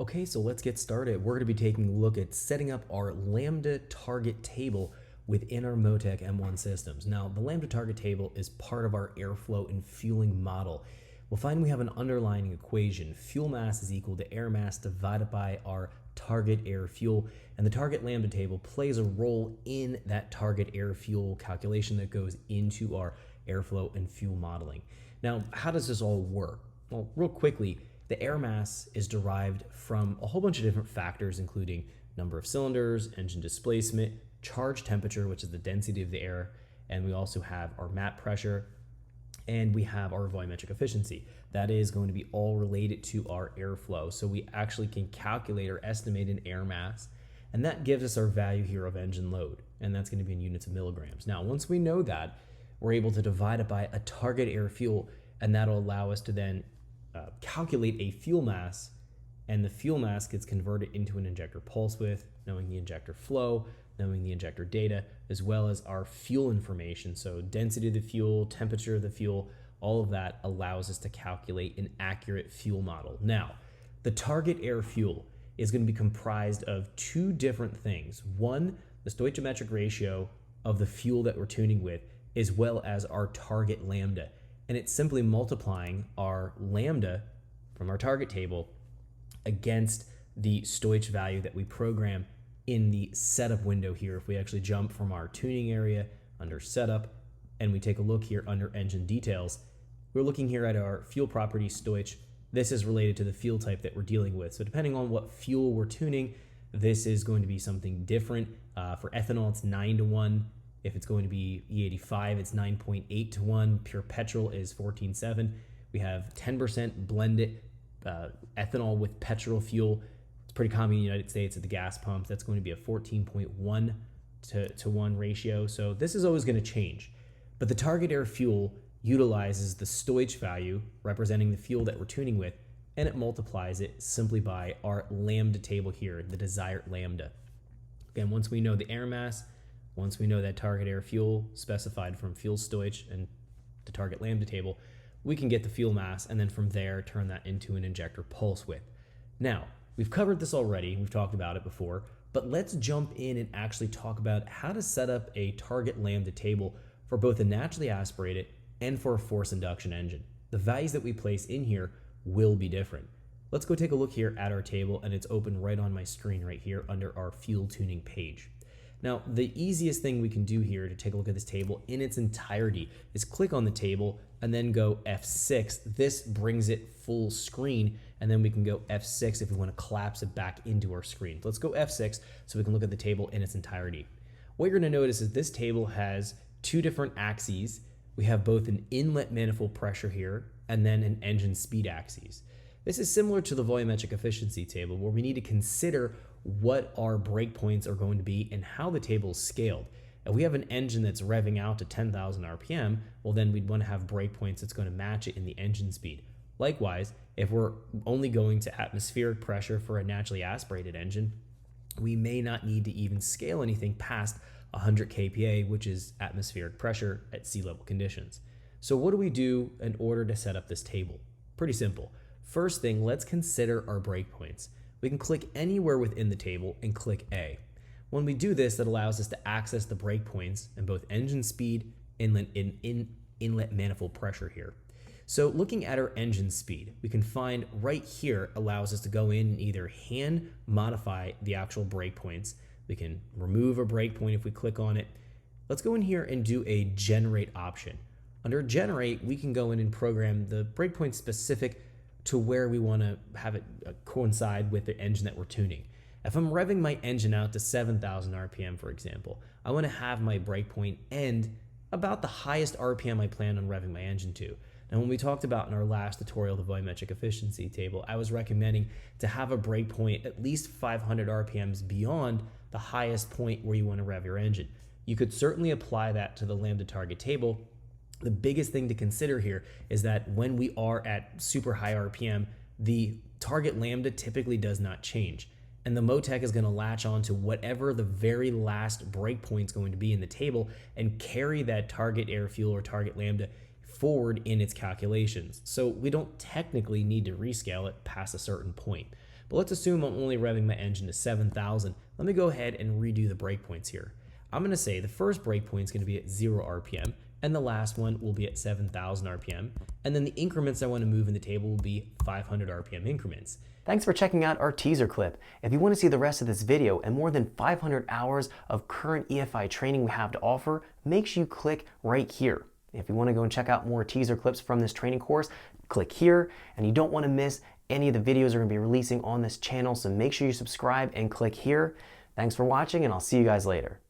Okay, so let's get started. We're going to be taking a look at setting up our Lambda target table within our Motec M1 systems. Now, the Lambda target table is part of our airflow and fueling model. We'll find we have an underlying equation. Fuel mass is equal to air mass divided by our target air fuel, and the target Lambda table plays a role in that target air fuel calculation that goes into our airflow and fuel modeling. Now, how does this all work? Well, real quickly, the air mass is derived from a whole bunch of different factors, including number of cylinders, engine displacement, charge temperature, which is the density of the air, and we also have our map pressure, and we have our volumetric efficiency. That is going to be all related to our airflow. So we actually can calculate or estimate an air mass, and that gives us our value here of engine load, and that's going to be in units of milligrams. Now, once we know that, we're able to divide it by a target air fuel, and that'll allow us to then calculate a fuel mass, and the fuel mass gets converted into an injector pulse width, knowing the injector flow, knowing the injector data, as well as our fuel information. So density of the fuel, temperature of the fuel, all of that allows us to calculate an accurate fuel model. Now, the target air fuel is going to be comprised of two different things. One, the stoichiometric ratio of the fuel that we're tuning with, as well as our target lambda. And it's simply multiplying our lambda from our target table against the stoich value that we program in the setup window here. If we actually jump from our tuning area under setup and we take a look here under engine details, we're looking here at our fuel property stoich. This is related to the fuel type that we're dealing with. So depending on what fuel we're tuning, this is going to be something different. For ethanol, it's 9-to-1. If it's going to be E85, it's 9.8-to-1. Pure petrol is 14.7. We have 10% blended ethanol with petrol fuel. It's pretty common in the United States at the gas pumps. That's going to be a 14.1 to 1 ratio. So this is always going to change. But the target air fuel utilizes the stoich value representing the fuel that we're tuning with, and it multiplies it simply by our lambda table here, the desired lambda. Again, once we know the air mass, once we know that target air fuel specified from fuel stoich and the target lambda table, we can get the fuel mass, and then from there turn that into an injector pulse width. Now, we've covered this already, we've talked about it before, but let's jump in and actually talk about how to set up a target lambda table for both a naturally aspirated and for a forced induction engine. The values that we place in here will be different. Let's go take a look here at our table, and it's open right on my screen right here under our fuel tuning page. Now, the easiest thing we can do here to take a look at this table in its entirety is click on the table and then go F6. This brings it full screen, and then we can go F6 if we want to collapse it back into our screen. Let's go F6 so we can look at the table in its entirety. What you're going to notice is this table has two different axes. We have both an inlet manifold pressure here and then an engine speed axis. This is similar to the volumetric efficiency table, where we need to consider what our breakpoints are going to be and how the table is scaled. If we have an engine that's revving out to 10,000 RPM, well, then we'd want to have breakpoints that's going to match it in the engine speed. Likewise, if we're only going to atmospheric pressure for a naturally aspirated engine, we may not need to even scale anything past 100 kPa, which is atmospheric pressure at sea level conditions. So what do we do in order to set up this table? Pretty simple. First thing, let's consider our breakpoints. We can click anywhere within the table and click A. When we do this, that allows us to access the breakpoints in both engine speed and inlet manifold pressure here. So looking at our engine speed, we can find right here allows us to go in and either hand modify the actual breakpoints. We can remove a breakpoint if we click on it. Let's go in here and do a generate option. Under generate, we can go in and program the breakpoint specific to where we want to have it coincide with the engine that we're tuning. If I'm revving my engine out to 7,000 RPM, for example, I want to have my breakpoint end about the highest RPM I plan on revving my engine to. Now, when we talked about in our last tutorial, the volumetric efficiency table, I was recommending to have a breakpoint at least 500 RPMs beyond the highest point where you want to rev your engine. You could certainly apply that to the Lambda target table. The biggest thing to consider here is that when we are at super high RPM, the target lambda typically does not change. And the Motec is going to latch on to whatever the very last breakpoint is going to be in the table and carry that target air fuel or target lambda forward in its calculations. So we don't technically need to rescale it past a certain point. But let's assume I'm only revving my engine to 7,000. Let me go ahead and redo the breakpoints here. I'm gonna say the first breakpoint is gonna be at 0 RPM, and the last one will be at 7,000 RPM. And then the increments I wanna move in the table will be 500 RPM increments. Thanks for checking out our teaser clip. If you want to see the rest of this video and more than 500 hours of current EFI training we have to offer, make sure you click right here. If you want to go and check out more teaser clips from this training course, click here. And you don't want to miss any of the videos we're going to be releasing on this channel, so make sure you subscribe and click here. Thanks for watching, and I'll see you guys later.